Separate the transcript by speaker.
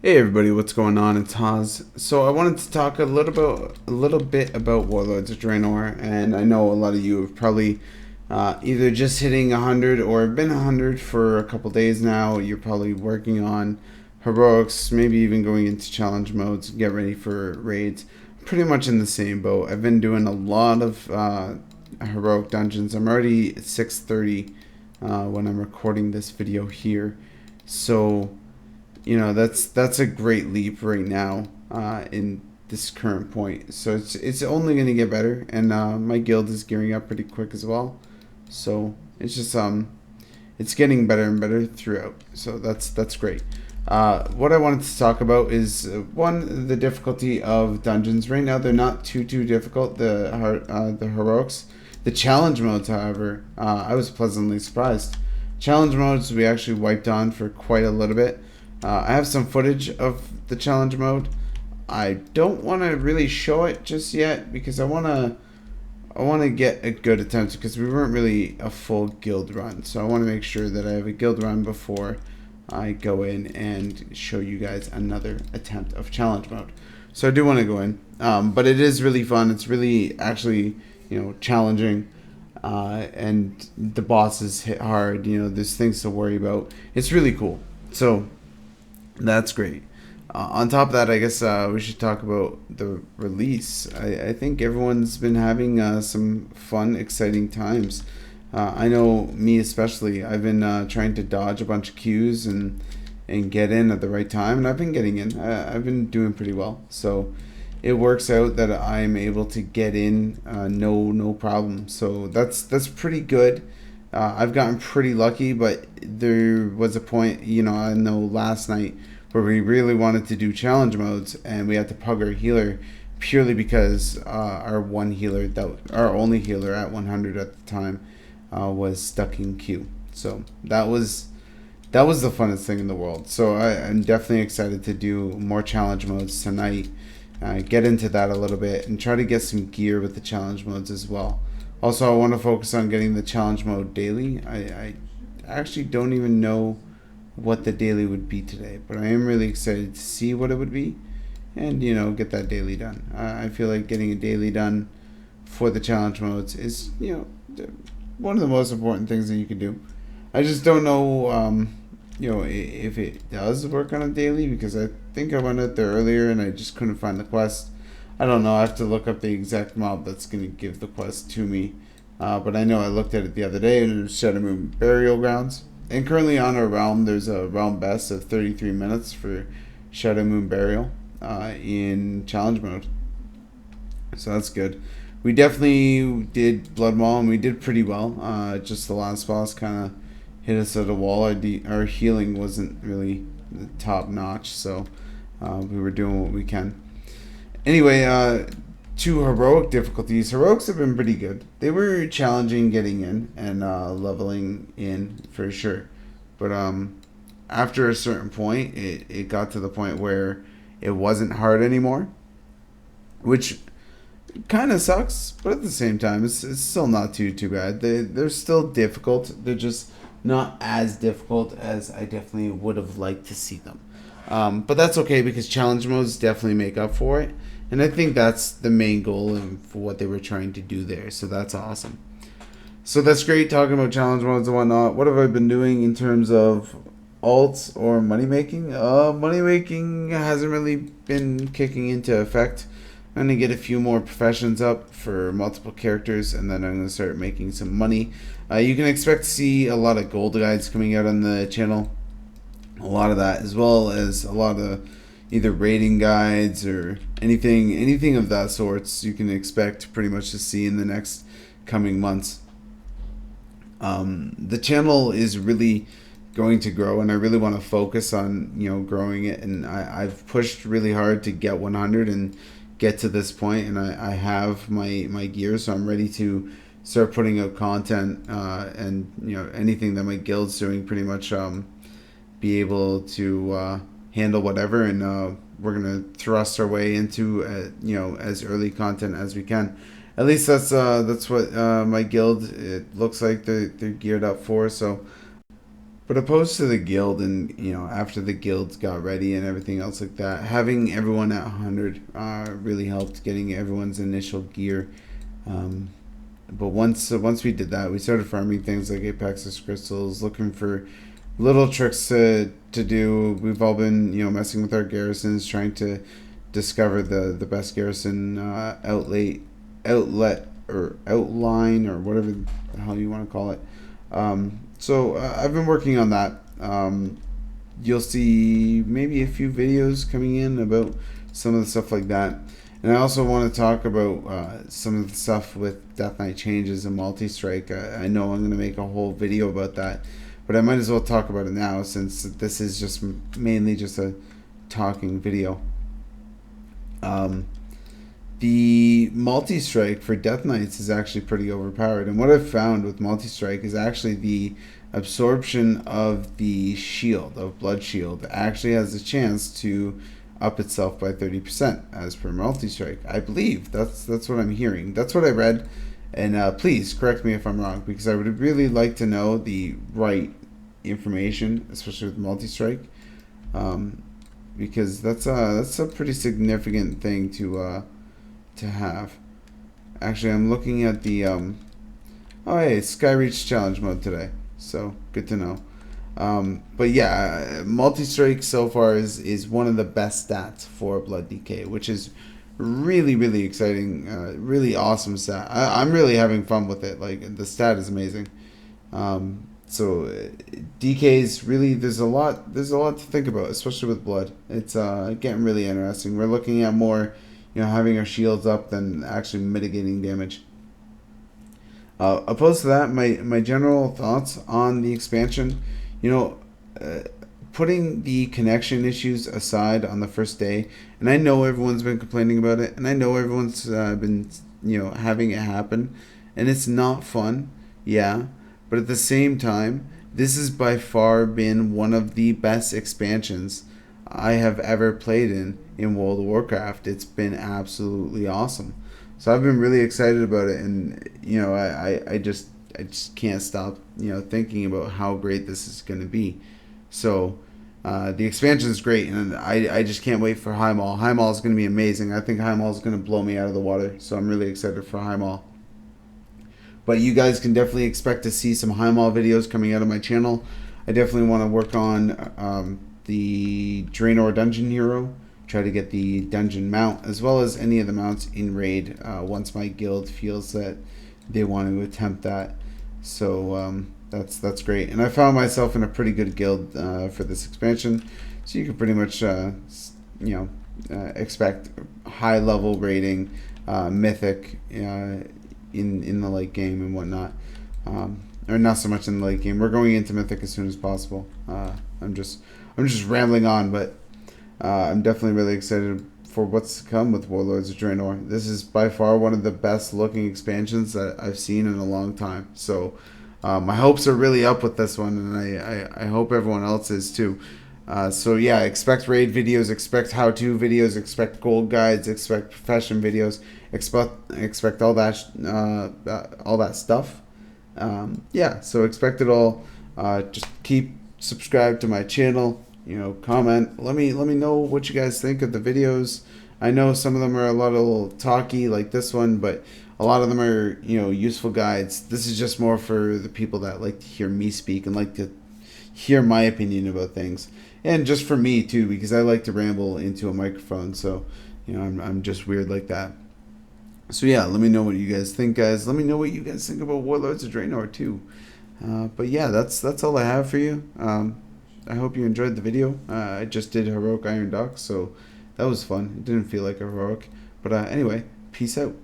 Speaker 1: Hey everybody, what's going on? It's Haas. So I wanted to talk a little bit about Warlords of Draenor, and I know a lot of you have probably either just hitting 100 or been 100 for a couple days now. You're probably working on heroics, maybe even going into challenge modes, get ready for raids. Pretty much in the same boat. I've been doing a lot of heroic dungeons. I'm already at 630 when I'm recording this video here, so that's a great leap right now in this current point. So it's only going to get better, and my guild is gearing up pretty quick as well. So it's getting better and better throughout. So that's great. What I wanted to talk about is one, the difficulty of dungeons. Right now they're not too difficult. The heroics, the challenge modes, however, I was pleasantly surprised. Challenge modes we actually wiped on for quite a little bit. I have some footage of the challenge mode. I don't want to really show it just yet because I want to get a good attempt because we weren't really a full guild run. So I want to make sure that I have a guild run before I go in and show you guys another attempt of challenge mode. So I do want to go in, but it is really fun. It's really actually challenging, and the bosses hit hard. There's things to worry about. It's really cool. So that's great. On top of that, I guess we should talk about the release. I think everyone's been having some fun, exciting times. I know me especially. I've been trying to dodge a bunch of queues and get in at the right time, and I've been getting in. I've been doing pretty well. So it works out that I'm able to get in no problem. So that's pretty good. I've gotten pretty lucky, but there was a point, I know last night where we really wanted to do challenge modes and we had to pug our healer purely because our only healer at 100 at the time was stuck in queue. So that was the funnest thing in the world. So I'm definitely excited to do more challenge modes tonight. Get into that a little bit and try to get some gear with the challenge modes as well. Also, I want to focus on getting the challenge mode daily. I actually don't even know what the daily would be today, but I am really excited to see what it would be and, get that daily done. I feel like getting a daily done for the challenge modes is, one of the most important things that you can do. I just don't know, if it does work on a daily because I think I went out there earlier and I just couldn't find the quest. I don't know. I have to look up the exact mob that's going to give the quest to me. But I know I looked at it the other day and it was Shadow Moon Burial Grounds. And currently on our realm, there's a realm best of 33 minutes for Shadow Moon Burial in challenge mode. So that's good. We definitely did Blood Maul and we did pretty well. Just the last boss kind of hit us at a wall. Our healing wasn't really top notch, so we were doing what we can. Anyway, to heroic difficulties. Heroics have been pretty good. They were challenging getting in and leveling in for sure. But after a certain point, it got to the point where it wasn't hard anymore, which kind of sucks. But at the same time, it's still not too bad. They're still difficult. They're just not as difficult as I definitely would have liked to see them. But that's okay because challenge modes definitely make up for it. And I think that's the main goal and for what they were trying to do there. So that's awesome. So that's great talking about challenge modes and whatnot. What have I been doing in terms of alts or money making? Money making hasn't really been kicking into effect. I'm going to get a few more professions up for multiple characters and then I'm going to start making some money. You can expect to see a lot of gold guides coming out on the channel. A lot of that, as well as a lot of either rating guides or anything of that sorts you can expect pretty much to see in the next coming months. The channel is really going to grow and I really want to focus on growing it, and I've pushed really hard to get 100 and get to this point, and I have my gear, so I'm ready to start putting out content, and anything that my guild's doing pretty much, be able to handle whatever, and we're gonna thrust our way into as early content as we can. At least that's what my guild, it looks like they're geared up for. So But opposed to the guild, and after the guilds got ready and everything else like that, having everyone at 100 really helped getting everyone's initial gear. Um, but once we did that, we started farming things like Apexus crystals, looking for little tricks to do. We've all been messing with our garrisons, trying to discover the best garrison outlet or outline or whatever the hell you want to call it. So I've been working on that. You'll see maybe a few videos coming in about some of the stuff like that. And I also want to talk about some of the stuff with Death Knight changes and multi-strike. I know I'm going to make a whole video about that, but I might as well talk about it now since this is just mainly just a talking video. The multi-strike for Death Knights is actually pretty overpowered, and what I've found with multi-strike is actually the absorption of the shield, of blood shield, actually has a chance to up itself by 30% as per multi-strike. I believe that's what I'm hearing. That's what I read, and please correct me if I'm wrong, because I would really like to know the right information, especially with multi-strike, because that's a pretty significant thing to have. Actually, I'm looking at the oh hey, Skyreach challenge mode today, so good to know. But yeah, multi-strike so far is one of the best stats for Blood DK, which is really exciting, really awesome stat. I'm really having fun with it. Like, the stat is amazing. So DK's really, there's a lot to think about, especially with Blood. It's getting really interesting. We're looking at more having our shields up than actually mitigating damage. Opposed to that, my general thoughts on the expansion, putting the connection issues aside on the first day, and I know everyone's been complaining about it, and I know everyone's been having it happen, and it's not fun, yeah, but at the same time, this has by far been one of the best expansions I have ever played in World of Warcraft. It's been absolutely awesome. So I've been really excited about it, and I just can't stop thinking about how great this is going to be. So the expansion is great, and I just can't wait for High Mall. High Mall is going to be amazing. I think High Mall is going to blow me out of the water. So I'm really excited for High Mall. But you guys can definitely expect to see some High Mall videos coming out of my channel. I definitely want to work on the Draenor Dungeon Hero, try to get the dungeon mount, as well as any of the mounts in raid once my guild feels that they want to attempt that. So that's great. And I found myself in a pretty good guild for this expansion, so you can pretty much expect high level rating, mythic in the late game and whatnot. Or not so much in the late game. We're going into mythic as soon as possible. I'm just rambling on, but I'm definitely really excited for what's to come with Warlords of Draenor. This is by far one of the best looking expansions that I've seen in a long time. So my hopes are really up with this one, and I hope everyone else is too. So yeah, expect raid videos, expect how-to videos, expect gold guides, expect profession videos, expect all that stuff. Yeah, so expect it all. Just keep subscribed to my channel. Comment. Let me know what you guys think of the videos. I know some of them are a little talky, like this one, but a lot of them are useful guides. This is just more for the people that like to hear me speak and like to hear my opinion about things, and just for me too, because I like to ramble into a microphone. So I'm just weird like that. So yeah, let me know what you guys think, guys. Let me know what you guys think about Warlords of Draenor too. But yeah, that's all I have for you. I hope you enjoyed the video. I just did Heroic Iron Dock, so that was fun. It didn't feel like a heroic. But anyway, peace out.